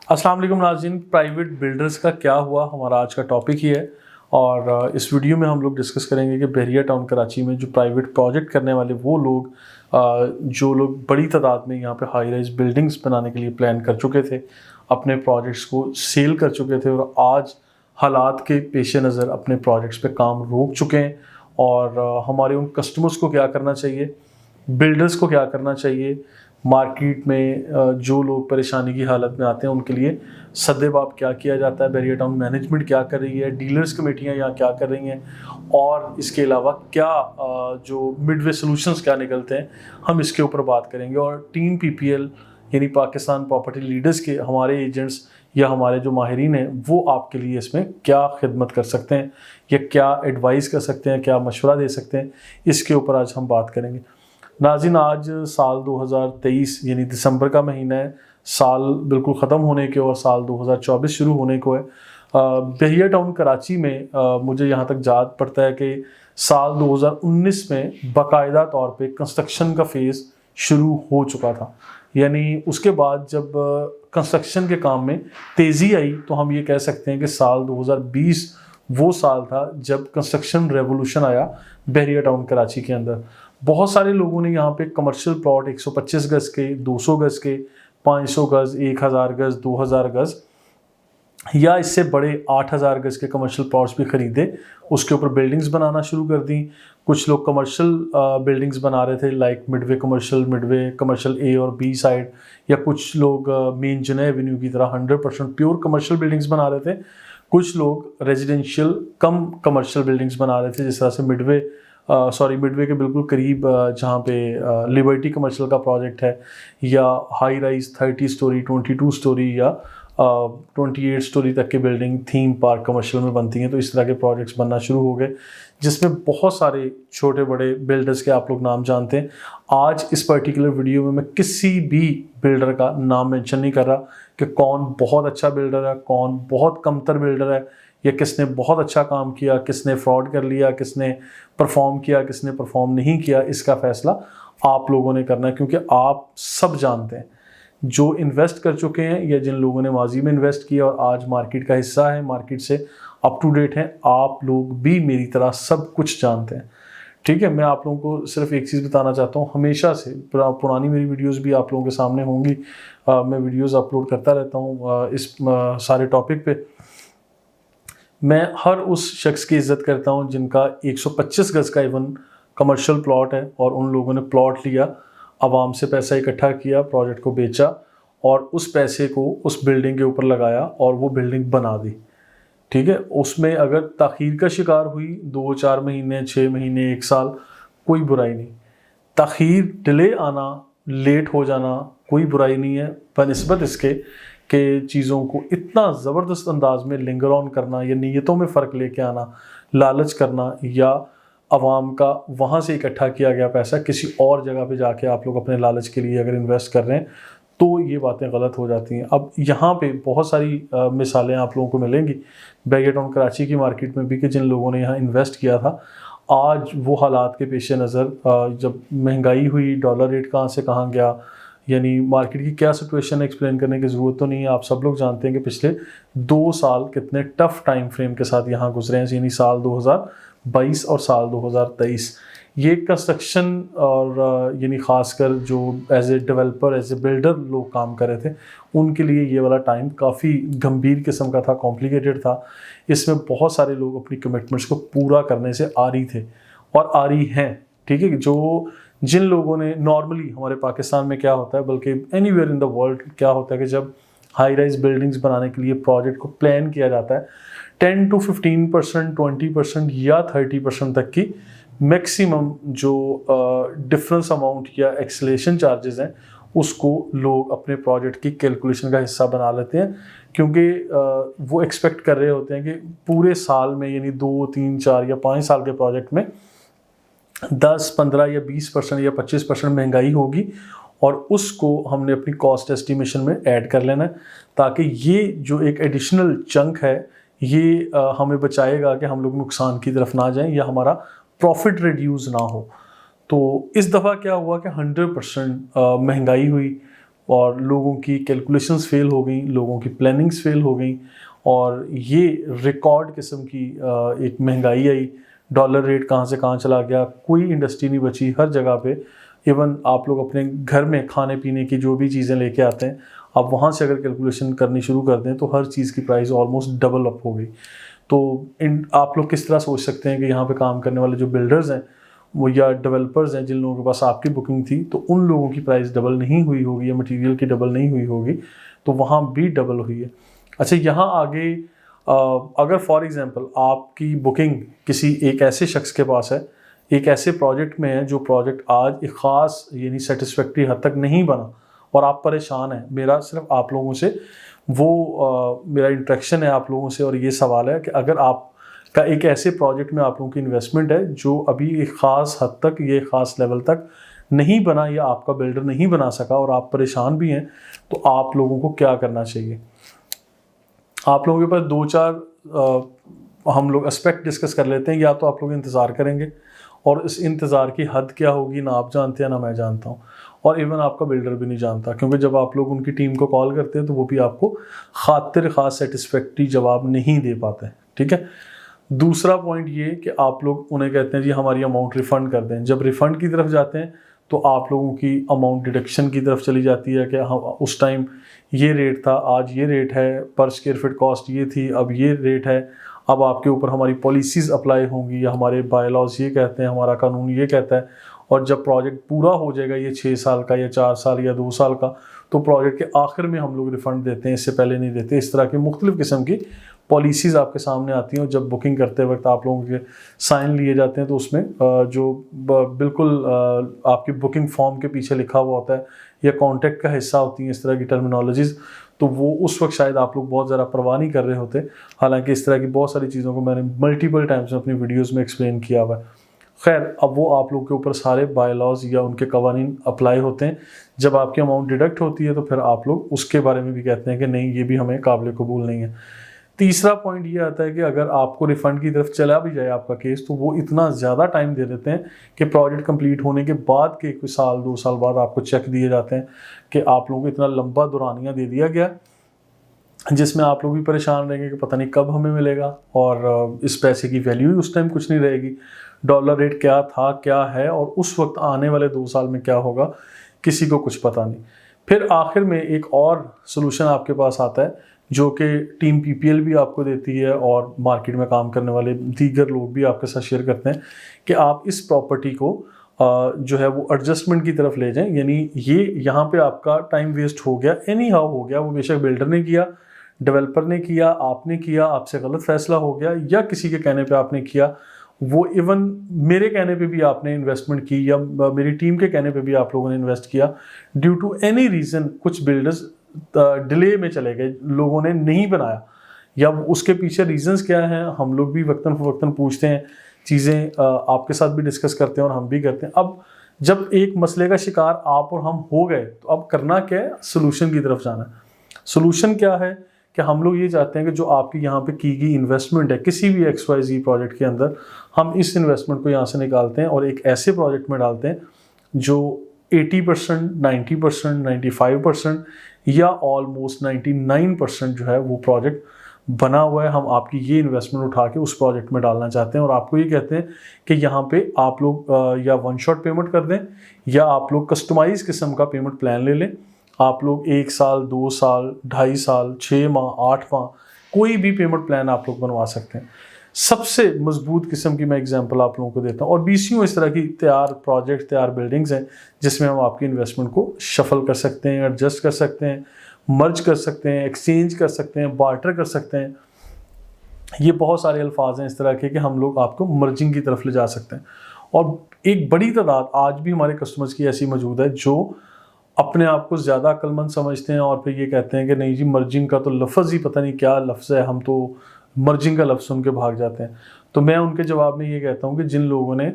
अस्सलाम वालेकुम नाज़रीन, प्राइवेट बिल्डर्स का क्या हुआ हमारा आज का टॉपिक ही है। और इस वीडियो में हम लोग डिस्कस करेंगे कि बहरिया टाउन कराची में जो प्राइवेट प्रोजेक्ट करने वाले वो लोग जो लोग बड़ी तादाद में यहाँ पे हाई राइज बिल्डिंग्स बनाने के लिए प्लान कर चुके थे, अपने प्रोजेक्ट्स को सेल कर चुके थे और आज हालात के पेश नज़र अपने प्रोजेक्ट्स पे काम रोक चुके हैं। और हमारे उन कस्टमर्स को क्या करना चाहिए, बिल्डर्स को क्या करना चाहिए, मार्केट में जो लोग परेशानी की हालत में आते हैं उनके लिए सद्देबाब क्या किया जाता है, बहरिया टाउन मैनेजमेंट क्या कर रही है, डीलर्स कमेटियां यहाँ क्या कर रही हैं, और इसके अलावा क्या जो मिडवे सॉल्यूशंस क्या निकलते हैं, हम इसके ऊपर बात करेंगे। और टीम पीपीएल यानी पाकिस्तान प्रॉपर्टी लीडर्स के हमारे एजेंट्स या हमारे जो माहिरीन हैं वो आपके लिए इसमें क्या खिदमत कर सकते हैं या क्या एडवाइस कर सकते हैं, क्या मशवरा दे सकते हैं, इसके ऊपर आज हम बात करेंगे। नाज़रीन, आज साल 2023 यानी दिसंबर का महीना है, साल बिल्कुल ख़त्म होने के और साल 2024 शुरू होने को है। बहरिया टाउन कराची में मुझे यहाँ तक याद पड़ता है कि साल 2019 में बाकायदा तौर पे कंस्ट्रक्शन का फेज़ शुरू हो चुका था। यानी उसके बाद जब कंस्ट्रक्शन के काम में तेज़ी आई तो हम ये कह सकते हैं कि साल 2020 वो साल था जब कंस्ट्रक्शन रेवोल्यूशन आया बहरिया टाउन कराची के अंदर। बहुत सारे लोगों ने यहाँ पे कमर्शियल प्लॉट 125 गज़ के, 200 गज़ के, 500 गज़, 1000 गज़, 2000 गज़ या इससे बड़े 8000 गज़ के कमर्शियल प्लॉट्स भी ख़रीदे, उसके ऊपर बिल्डिंग्स बनाना शुरू कर दी। कुछ लोग कमर्शियल बिल्डिंग्स बना रहे थे लाइक मिडवे कमर्शियल ए और बी साइड, या कुछ लोग मेन जुनैद एवेन्यू की तरह 100% प्योर कमर्शियल बिल्डिंग्स बना रहे थे। कुछ लोग रेजिडेंशियल कम कमर्शियल बिल्डिंग्स बना रहे थे, जिस तरह से मिडवे के बिल्कुल करीब जहाँ पे लिबर्टी कमर्शियल का प्रोजेक्ट है, या हाई राइज 30 स्टोरी, 22 स्टोरी या 28 स्टोरी तक की बिल्डिंग थीम पार्क कमर्शियल में बनती हैं। तो इस तरह के प्रोजेक्ट्स बनना शुरू हो गए, जिसमें बहुत सारे छोटे बड़े बिल्डर्स के आप लोग नाम जानते हैं। आज इस पर्टिकुलर वीडियो में मैं किसी भी बिल्डर का नाम मेंशन नहीं कर रहा कि कौन बहुत अच्छा बिल्डर है, कौन बहुत कमतर बिल्डर है, या किसने बहुत अच्छा काम किया, किसने फ्रॉड कर लिया, किसने परफॉर्म किया, किसने परफॉर्म नहीं किया। इसका फैसला आप लोगों ने करना है, क्योंकि आप सब जानते हैं जो इन्वेस्ट कर चुके हैं या जिन लोगों ने माजी में इन्वेस्ट किया और आज मार्केट का हिस्सा है, मार्केट से अप टू डेट हैं, आप लोग भी मेरी तरह सब कुछ जानते हैं। ठीक है, मैं आप लोगों को सिर्फ एक चीज़ बताना चाहता हूँ, हमेशा से पुरानी मेरी वीडियोस भी आप लोगों के सामने होंगी। मैं वीडियोस अपलोड करता रहता हूँ इस सारे टॉपिक पे। मैं हर उस शख्स की इज़्ज़त करता हूँ जिनका 125 गज़ का इवन कमर्शियल प्लॉट है और उन लोगों ने प्लॉट लिया, आवाम से पैसा इकट्ठा किया, प्रोजेक्ट को बेचा और उस पैसे को उस बिल्डिंग के ऊपर लगाया और वो बिल्डिंग बना दी। ठीक है, उसमें अगर ताख़ीर का शिकार हुई 2-4 महीने, 6 महीने, 1 साल, कोई बुराई नहीं। ताख़ीर, डिले आना, लेट हो जाना कोई बुराई नहीं है, बनिस्बत इसके कि चीज़ों को इतना ज़बरदस्त अंदाज में लिंगर ऑन करना या नीयतों में फ़र्क लेके आना, लालच करना, या आवाम का वहाँ से इकट्ठा किया गया पैसा किसी और जगह पे जाके आप लोग अपने लालच के लिए अगर इन्वेस्ट कर रहे हैं तो ये बातें गलत हो जाती हैं। अब यहाँ पे बहुत सारी मिसालें आप लोगों को मिलेंगी बहरिया टाउन कराची की मार्केट में भी कि जिन लोगों ने यहाँ इन्वेस्ट किया था, आज वो हालात के पेश नज़र जब महंगाई हुई, डॉलर रेट कहाँ से कहाँ गया, यानी मार्केट की क्या सिचुएशन एक्सप्लेन करने की ज़रूरत तो नहीं है। आप सब लोग जानते हैं कि पिछले 2 साल कितने टफ़ टाइम फ्रेम के साथ यहाँ गुजरे हैं, यानी साल 2022 और साल 2023। ये कंस्ट्रक्शन और यानी ख़ासकर जो as a developer, as a builder लोग काम कर रहे थे, उनके लिए ये वाला टाइम काफ़ी गंभीर किस्म का था, कॉम्प्लिकेटेड था। इसमें बहुत सारे लोग अपनी कमिटमेंट्स को पूरा करने से आरी थे और आरी हैं। ठीक है, जिन लोगों ने नॉर्मली हमारे पाकिस्तान में क्या होता है, बल्कि एनीवेयर इन द वर्ल्ड क्या होता है कि जब हाई राइज बिल्डिंग्स बनाने के लिए प्रोजेक्ट को प्लान किया जाता है, 10 to 15%, 20% या 30% तक की मैक्सिमम जो डिफरेंस अमाउंट या एक्सेलेशन चार्जेस हैं उसको लोग अपने प्रोजेक्ट की कैलकुलेशन का हिस्सा बना लेते हैं, क्योंकि वो एक्सपेक्ट कर रहे होते हैं कि पूरे साल में यानी 2, 3, 4 या 5 साल के प्रोजेक्ट में 10, 15 या 20% या 25% महंगाई होगी और उसको हमने अपनी कॉस्ट एस्टिमेशन में ऐड कर लेना है, ताकि ये जो एक एडिशनल चंक है ये हमें बचाएगा कि हम लोग नुकसान की तरफ ना जाएं या हमारा प्रॉफिट रिड्यूस ना हो। तो इस दफ़ा क्या हुआ कि 100% महंगाई हुई और लोगों की कैलकुलेशंस फेल हो गई, लोगों की प्लानिंग्स फेल हो गई, और ये रिकॉर्ड किस्म की एक महंगाई आई। डॉलर रेट कहाँ से कहाँ चला गया, कोई इंडस्ट्री नहीं बची, हर जगह पे। इवन आप लोग अपने घर में खाने पीने की जो भी चीज़ें लेके आते हैं, आप वहाँ से अगर कैलकुलेशन करनी शुरू कर दें तो हर चीज़ की प्राइस ऑलमोस्ट डबल अप हो गई। तो आप लोग किस तरह सोच सकते हैं कि यहाँ पे काम करने वाले जो बिल्डर्स हैं वो या डेवलपर्स हैं, जिन लोगों के पास आपकी बुकिंग थी, तो उन लोगों की प्राइस डबल नहीं हुई होगी या मटेरियल की डबल नहीं हुई होगी, तो वहाँ भी डबल हुई है। अच्छा, यहाँ आगे अगर फॉर एग्जांपल आपकी बुकिंग किसी एक ऐसे शख्स के पास है, एक ऐसे प्रोजेक्ट में है जो प्रोजेक्ट आज एक ख़ास यानी सेटिस्फैक्ट्री हद तक नहीं बना और आप परेशान हैं, मेरा सिर्फ आप लोगों से मेरा इंटरेक्शन है आप लोगों से, और ये सवाल है कि अगर आप का एक ऐसे प्रोजेक्ट में आप लोगों की इन्वेस्टमेंट है जो अभी एक ख़ास हद तक, ये ख़ास लेवल तक नहीं बना या आपका बिल्डर नहीं बना सका और आप परेशान भी हैं, तो आप लोगों को क्या करना चाहिए। आप लोगों के पास 2-4 हम लोग एस्पेक्ट डिस्कस कर लेते हैं। या तो आप लोग इंतज़ार करेंगे, और इस इंतज़ार की हद क्या होगी ना आप जानते हैं ना मैं जानता हूँ, और इवन आपका बिल्डर भी नहीं जानता, क्योंकि जब आप लोग उनकी टीम को कॉल करते हैं तो वो भी आपको खातिर ख़ास सेटिस्फैक्ट्री जवाब नहीं दे पाते हैं। ठीक है। दूसरा पॉइंट ये कि आप लोग उन्हें कहते हैं जी हमारी अमाउंट रिफ़ंड कर दें। जब रिफ़ंड की तरफ जाते हैं तो आप लोगों की अमाउंट डिडक्शन की तरफ चली जाती है कि हम उस टाइम ये रेट था, आज ये रेट है, पर स्क्वायर फीट कॉस्ट ये थी, अब ये रेट है, अब आपके ऊपर हमारी पॉलिसीज़ अप्लाई होंगी, या हमारे बायलॉज ये कहते हैं, हमारा कानून ये कहता है। और जब प्रोजेक्ट पूरा हो जाएगा, ये 6 साल का या 4 साल या 2 साल का, तो प्रोजेक्ट के आखिर में हम लोग रिफ़ंड देते हैं, इससे पहले नहीं देते। इस तरह की मुख्तलिफ़ किस्म की पॉलिसीज़ आपके सामने आती हैं, और जब बुकिंग करते वक्त आप लोगों के साइन लिए जाते हैं तो उसमें जो बिल्कुल आपकी बुकिंग फॉर्म के पीछे लिखा हुआ होता है या कॉन्ट्रैक्ट का हिस्सा होती हैं इस तरह की टर्मिनोलॉजीज़, तो वो उस वक्त शायद आप लोग बहुत ज़्यादा परवाह नहीं कर रहे होते। हालांकि इस तरह की बहुत सारी चीज़ों को मैंने मल्टीपल टाइम्स अपनी वीडियोज़ में एक्सप्लेन किया हुआ है। खैर, अब वो आप लोग के ऊपर सारे बायलॉज या उनके कवानीन अप्लाई होते हैं। जब आपकी अमाउंट डिडक्ट होती है तो फिर आप लोग उसके बारे में भी कहते हैं कि नहीं, ये भी हमें काबिल कबूल नहीं है। तीसरा पॉइंट ये आता है कि अगर आपको रिफ़ंड की तरफ चला भी जाए आपका केस, तो वो इतना ज़्यादा टाइम दे देते हैं कि प्रोजेक्ट कंप्लीट होने के बाद के कोई साल 2 साल बाद आपको चेक दिए जाते हैं कि आप लोगों को इतना लंबा दुरानिया दे दिया गया, जिसमें आप लोग भी परेशान रहेंगे कि पता नहीं कब हमें मिलेगा, और इस पैसे की वैल्यू ही उस टाइम कुछ नहीं रहेगी। डॉलर रेट क्या था, क्या है, और उस वक्त आने वाले 2 साल में क्या होगा, किसी को कुछ पता नहीं। फिर आखिर में एक और सोल्यूशन आपके पास आता है जो कि टीम पीपीएल भी आपको देती है और मार्केट में काम करने वाले दीगर लोग भी आपके साथ शेयर करते हैं कि आप इस प्रॉपर्टी को जो है वो एडजस्टमेंट की तरफ ले जाएं। यानी ये यहाँ पे आपका टाइम वेस्ट हो गया, एनी हाउ हो गया, वो बेशक बिल्डर ने किया, डेवलपर ने किया, आपने किया, आपसे गलत फैसला हो गया, या किसी के कहने पे आपने किया, वो इवन मेरे कहने पे भी आपने इन्वेस्टमेंट की, या मेरी टीम के कहने पे भी आप लोगों ने इन्वेस्ट किया, ड्यू टू एनी रीज़न कुछ बिल्डर्स डिले में चले गए, लोगों ने नहीं बनाया, या उसके पीछे रीजंस क्या हैं, हम लोग भी वक्तन फ़वक्तन पूछते हैं, चीज़ें आपके साथ भी डिस्कस करते हैं और हम भी करते हैं। अब जब एक मसले का शिकार आप और हम हो गए, तो अब करना क्या है, सोल्यूशन की तरफ जाना है। सोल्यूशन क्या है कि हम लोग ये चाहते हैं कि जो आपकी यहाँ पे की गई इन्वेस्टमेंट है किसी भी XYZ प्रोजेक्ट के अंदर, हम इस इन्वेस्टमेंट को यहाँ से निकालते हैं और एक ऐसे प्रोजेक्ट में डालते हैं जो 80%, 90%, 95% या ऑलमोस्ट 99% जो है वो प्रोजेक्ट बना हुआ है। हम आपकी ये इन्वेस्टमेंट उठा के उस प्रोजेक्ट में डालना चाहते हैं, और आपको ये कहते हैं कि यहाँ पे आप लोग या 1 शॉट पेमेंट कर दें, या आप लोग कस्टमाइज किस्म का पेमेंट प्लान ले लें। आप लोग 1 साल, 2 साल, 2.5 साल, 6 माह, 8 माह, कोई भी पेमेंट प्लान आप लोग बनवा सकते हैं। सबसे मजबूत किस्म की मैं एग्जांपल आप लोगों को देता हूँ, और 20 इस तरह की तैयार प्रोजेक्ट, तैयार बिल्डिंग्स हैं जिसमें हम आपकी इन्वेस्टमेंट को शफल कर सकते हैं, एडजस्ट कर सकते हैं, मर्ज कर सकते हैं, एक्सचेंज कर सकते हैं, बार्टर कर सकते हैं। ये बहुत सारे अल्फाज हैं इस तरह के कि हम लोग आपको मर्जिंग की तरफ ले जा सकते हैं। और एक बड़ी तादाद आज भी हमारे कस्टमर्स की ऐसी मौजूद है जो अपने आप को ज़्यादा अक्लमंद समझते हैं और फिर ये कहते हैं कि नहीं जी, मर्जिंग का तो लफ्ज़ ही पता नहीं क्या लफ्ज़ है, हम तो मर्जिंग का लफ्ज़ सुन के भाग जाते हैं। तो मैं उनके जवाब में ये कहता हूँ कि जिन लोगों ने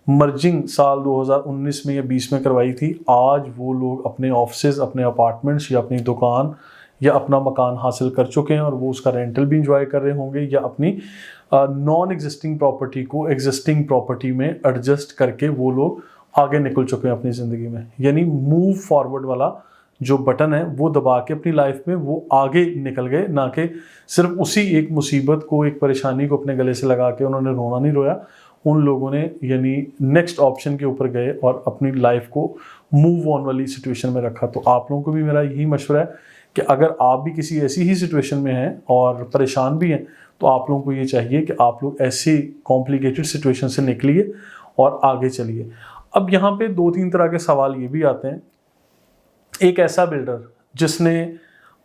मर्जिंग साल 2019 में या 20 में करवाई थी, आज वो लोग अपने ऑफिसेज, अपने अपार्टमेंट्स या अपनी दुकान या अपना मकान हासिल कर चुके हैं, और वो उसका रेंटल भी इंजॉय कर रहे होंगे, या अपनी नॉन एग्जिस्टिंग प्रॉपर्टी को एग्जिस्टिंग प्रॉपर्टी में एडजस्ट करके वो लोग आगे निकल चुके हैं अपनी ज़िंदगी में। यानी मूव फॉरवर्ड वाला जो बटन है वो दबा के अपनी लाइफ में वो आगे निकल गए, ना कि सिर्फ उसी एक मुसीबत को, एक परेशानी को अपने गले से लगा के उन्होंने रोना नहीं रोया। उन लोगों ने यानी नेक्स्ट ऑप्शन के ऊपर गए और अपनी लाइफ को मूव ऑन वाली सिचुएशन में रखा। तो आप लोगों को भी मेरा यही मशवरा है कि अगर आप भी किसी ऐसी ही सिचुएशन में हैं और परेशान भी हैं, तो आप लोगों को ये चाहिए कि आप लोग ऐसी कॉम्प्लिकेटेड सिचुएशन से निकलिए और आगे चलिए। अब यहाँ पे 2-3 तरह के सवाल ये भी आते हैं। एक ऐसा बिल्डर जिसने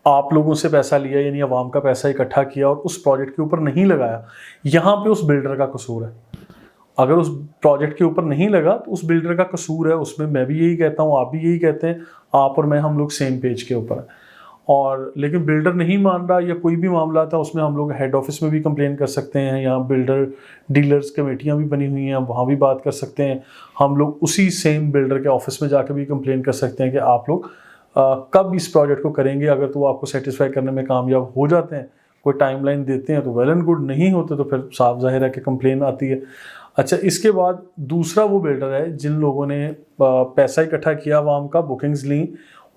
आप लोगों से पैसा लिया, यानी आवाम का पैसा इकट्ठा किया और उस प्रोजेक्ट के ऊपर नहीं लगाया, यहाँ पे उस बिल्डर का कसूर है। अगर उस प्रोजेक्ट के ऊपर नहीं लगा तो उस बिल्डर का कसूर है। उसमें मैं भी यही कहता हूँ, आप भी यही कहते हैं, आप और मैं हम लोग सेम पेज के ऊपर हैं। और लेकिन बिल्डर नहीं मान रहा या कोई भी मामला था, उसमें हम लोग हेड ऑफिस में भी कंप्लेन कर सकते हैं, यहाँ बिल्डर डीलर्स कमेटियाँ भी बनी हुई हैं, वहाँ भी बात कर सकते हैं। हम लोग उसी सेम बिल्डर के ऑफिस में जाकर भी कंप्लेन कर सकते हैं कि आप लोग कब इस प्रोजेक्ट को करेंगे। अगर तो वो आपको सेटिस्फाई करने में कामयाब हो जाते हैं, कोई टाइमलाइन देते हैं तो वेल एंड गुड, नहीं होते तो फिर साफ जाहिर है कि कंप्लेन आती है। अच्छा, इसके बाद दूसरा वो बिल्डर है जिन लोगों ने पैसा इकट्ठा किया, आवाम का, बुकिंग्स ली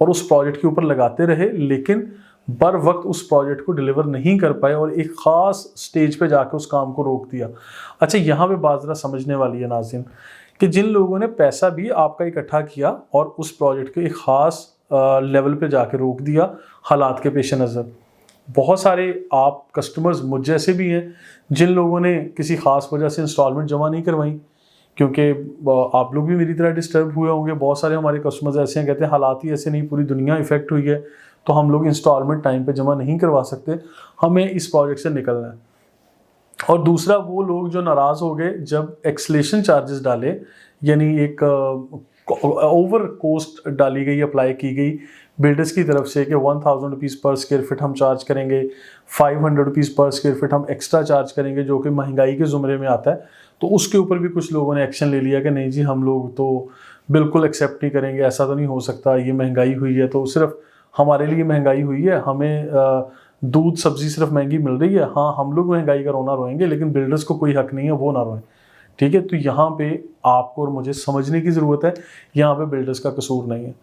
और उस प्रोजेक्ट के ऊपर लगाते रहे, लेकिन बर वक्त उस प्रोजेक्ट को डिलीवर नहीं कर पाए और एक ख़ास स्टेज पे जाके उस काम को रोक दिया। अच्छा, यहाँ पे बात ज़रा समझने वाली है नाज़रीन, कि जिन लोगों ने पैसा भी आपका इकट्ठा किया और उस प्रोजेक्ट को एक ख़ास लेवल पे जाके रोक दिया हालात के पेश नज़र, बहुत सारे आप कस्टमर्स मुझ जैसे भी हैं जिन लोगों ने किसी ख़ास वजह से इंस्टॉलमेंट जमा नहीं करवाई, क्योंकि आप लोग भी मेरी तरह डिस्टर्ब हुए होंगे। बहुत सारे हमारे कस्टमर्स ऐसे हैं, कहते हैं हालात ही ऐसे नहीं, पूरी दुनिया इफ़ेक्ट हुई है तो हम लोग इंस्टॉलमेंट टाइम पे जमा नहीं करवा सकते, हमें इस प्रोजेक्ट से निकलना है। और दूसरा वो लोग जो नाराज़ हो गए जब एक्सलेशन चार्जेस डाले, यानी एक ओवर कोस्ट डाली गई, अप्लाई की गई बिल्डर्स की तरफ से कि 1000 रुपीज़ पर स्क्वायर फिट हम चार्ज करेंगे, 500 रुपीज़ पर स्क्वायर फिट हम एक्स्ट्रा चार्ज करेंगे, जो कि महंगाई के ज़ुमरे में आता है। तो उसके ऊपर भी कुछ लोगों ने एक्शन ले लिया कि नहीं जी, हम लोग तो बिल्कुल एक्सेप्ट नहीं करेंगे, ऐसा तो नहीं हो सकता, ये महंगाई हुई है तो सिर्फ हमारे लिए महंगाई हुई है, हमें दूध सब्जी सिर्फ महंगी मिल रही है, हाँ हम लोग महंगाई का रोना रोएंगे, लेकिन बिल्डर्स को कोई हक नहीं है, वो ना रोएं। ठीक है, तो यहाँ पे आपको और मुझे समझने की ज़रूरत है, यहाँ पे बिल्डर्स का कसूर नहीं है।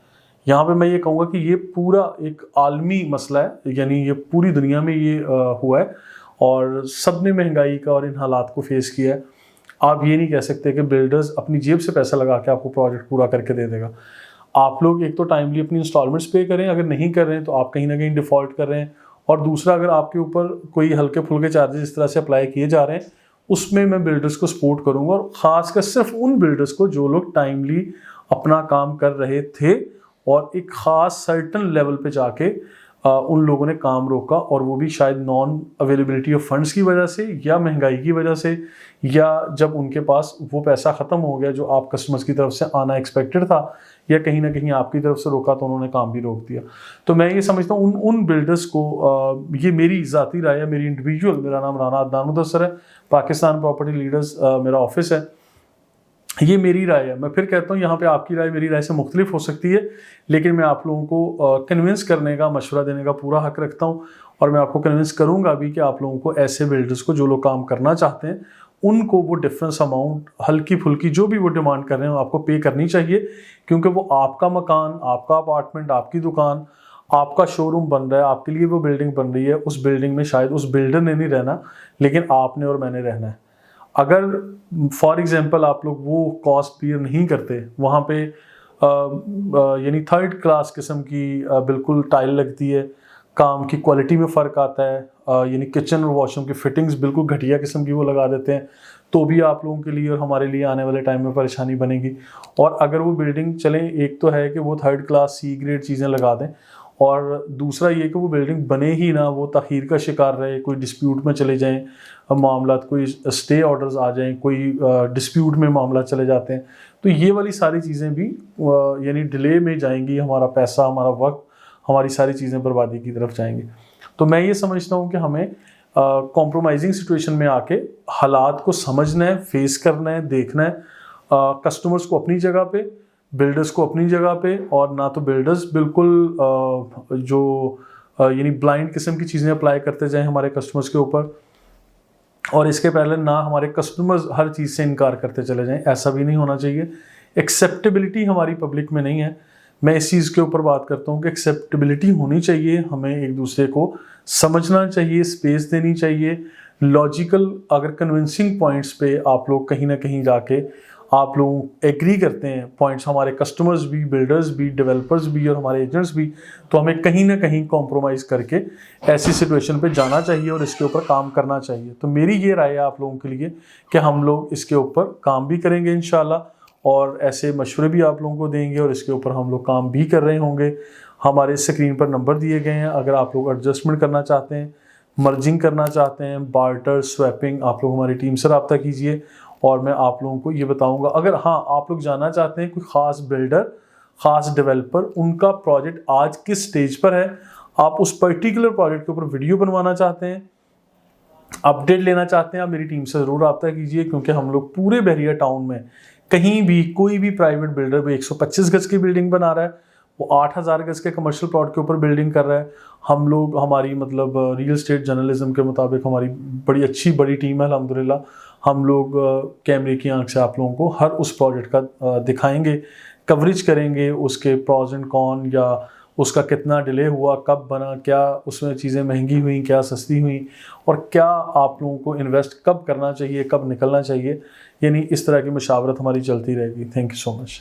यहाँ पे मैं ये कहूँगा कि ये पूरा एक आलमी मसला है, यानी ये पूरी दुनिया में ये हुआ है और सब ने महंगाई का और इन हालात को फेस किया है। आप ये नहीं कह सकते कि बिल्डर्स अपनी जेब से पैसा लगा के आपको प्रोजेक्ट पूरा करके दे देगा। आप लोग एक तो टाइमली अपनी इंस्टॉलमेंट्स पे करें, अगर नहीं कर रहे हैं तो आप कहीं ना कहीं डिफ़ॉल्ट कर रहे हैं, और दूसरा अगर आपके ऊपर कोई हल्के फुल्के चार्जेस इस तरह से अप्लाई किए जा रहे हैं, उसमें मैं बिल्डर्स को सपोर्ट करूँगा, और ख़ासकर सिर्फ उन बिल्डर्स को जो लोग टाइमली अपना काम कर रहे थे और एक ख़ास सर्टन लेवल पे जाके उन लोगों ने काम रोका, और वो भी शायद नॉन अवेलेबिलिटी ऑफ फंड्स की वजह से या महंगाई की वजह से, या जब उनके पास वो पैसा ख़त्म हो गया जो आप कस्टमर्स की तरफ से आना एक्सपेक्टेड था, या कहीं ना कहीं आपकी तरफ से रोका तो उन्होंने काम भी रोक दिया। तो मैं ये समझता हूँ उन बिल्डर्स को, ये मेरी ज़ाती राय है, मेरी इंडिविजुअल, मेरा नाम राना अदनान मुदस्सर है, पाकिस्तान प्रॉपर्टी लीडर्स मेरा ऑफिस है, ये मेरी राय है। मैं फिर कहता हूँ यहाँ पे आपकी राय मेरी राय से मुख्तलिफ हो सकती है, लेकिन मैं आप लोगों को कन्विंस करने का, मशवरा देने का पूरा हक रखता हूँ, और मैं आपको कन्विंस करूँगा भी कि आप लोगों को ऐसे बिल्डर्स को, जो लोग काम करना चाहते हैं, उनको वो डिफरेंस अमाउंट हल्की फुल्की जो भी वो डिमांड कर रहे हैं आपको पे करनी चाहिए, क्योंकि वो आपका मकान, आपका अपार्टमेंट, आपकी दुकान, आपका शोरूम बन रहा है, आपके लिए वो बिल्डिंग बन रही है। उस बिल्डिंग में शायद उस बिल्डर ने नहीं रहना, लेकिन आपने और मैंने रहना है। अगर फॉर एग्जांपल आप लोग वो कॉस्ट बियर नहीं करते, वहाँ पे यानी थर्ड क्लास किस्म की बिल्कुल टाइल लगती है, काम की क्वालिटी में फ़र्क आता है, यानी किचन और वॉशरूम की फिटिंग्स बिल्कुल घटिया किस्म की वो लगा देते हैं, तो भी आप लोगों के लिए और हमारे लिए आने वाले टाइम में परेशानी बनेगी। और अगर वो बिल्डिंग चलें, एक तो है कि वो थर्ड क्लास सी ग्रेड चीज़ें लगा दें, और दूसरा ये कि वो बिल्डिंग बने ही ना, वो तख़ीर का शिकार रहे, कोई डिस्प्यूट में चले जाएं मामला, कोई स्टे ऑर्डर्स आ जाएं, कोई डिस्प्यूट में मामला चले जाते हैं, तो ये वाली सारी चीज़ें भी यानी डिले में जाएंगी, हमारा पैसा, हमारा वक्त, हमारी सारी चीज़ें बर्बादी की तरफ जाएंगी। तो मैं ये समझता हूँ कि हमें कॉम्प्रोमाइजिंग सिचुएशन में आके हालात को समझना है, फेस करना है, देखना है, कस्टमर्स को अपनी जगह पे, बिल्डर्स को अपनी जगह पे, और ना तो बिल्डर्स बिल्कुल यानी ब्लाइंड किस्म की चीज़ें अप्लाई करते जाएं हमारे कस्टमर्स के ऊपर, और इसके पहले ना हमारे कस्टमर्स हर चीज़ से इनकार करते चले जाएं, ऐसा भी नहीं होना चाहिए। एक्सेप्टेबिलिटी हमारी पब्लिक में नहीं है। मैं इस चीज़ के ऊपर बात करता हूँ कि एक्सेप्टेबिलिटी होनी चाहिए, हमें एक दूसरे को समझना चाहिए, स्पेस देनी चाहिए, लॉजिकल अगर कन्विंसिंग पॉइंट्स पे आप लोग कहीं ना कहीं जाके आप लोग एग्री करते हैं पॉइंट्स, हमारे कस्टमर्स भी, बिल्डर्स भी, डेवलपर्स भी और हमारे एजेंट्स भी, तो हमें कहीं ना कहीं कॉम्प्रोमाइज़ करके ऐसी सिचुएशन पे जाना चाहिए और इसके ऊपर काम करना चाहिए। तो मेरी ये राय है आप लोगों के लिए कि हम लोग इसके ऊपर काम भी करेंगे इंशाल्लाह, और ऐसे मशवरे भी आप लोगों को देंगे और इसके ऊपर हम लोग काम भी कर रहे होंगे। हमारे स्क्रीन पर नंबर दिए गए हैं, अगर आप लोग एडजस्टमेंट करना चाहते हैं, मर्जिंग करना चाहते हैं, बार्टर, स्वैपिंग, आप लोग हमारी टीम से रब्ता कीजिए और मैं आप लोगों को ये बताऊंगा। अगर हाँ आप लोग जानना चाहते हैं कोई ख़ास बिल्डर, ख़ास डेवलपर, उनका प्रोजेक्ट आज किस स्टेज पर है, आप उस पर्टिकुलर प्रोजेक्ट के ऊपर वीडियो बनवाना चाहते हैं, अपडेट लेना चाहते हैं, आप मेरी टीम से ज़रूर रब्ता कीजिए, क्योंकि हम लोग पूरे बहरिया टाउन में कहीं भी कोई भी प्राइवेट बिल्डर भी 125 गज की बिल्डिंग बना रहा है, वो 8000 गज के कमर्शियल प्लॉट के ऊपर बिल्डिंग कर रहा है, हम लोग हमारी मतलब रियल स्टेट जर्नलिज्म के मुताबिक हमारी बड़ी अच्छी बड़ी टीम है अल्हम्दुलिल्लाह, हम लोग कैमरे की आंख से आप लोगों को हर उस प्रोजेक्ट का दिखाएंगे, कवरेज करेंगे, उसके प्रॉज एंड कॉन, या उसका कितना डिले हुआ, कब बना, क्या उसमें चीज़ें महंगी हुई, क्या सस्ती हुई, और क्या आप लोगों को इन्वेस्ट कब करना चाहिए, कब निकलना चाहिए, यानी इस तरह की मशावरत हमारी चलती रहेगी। Thank you so much.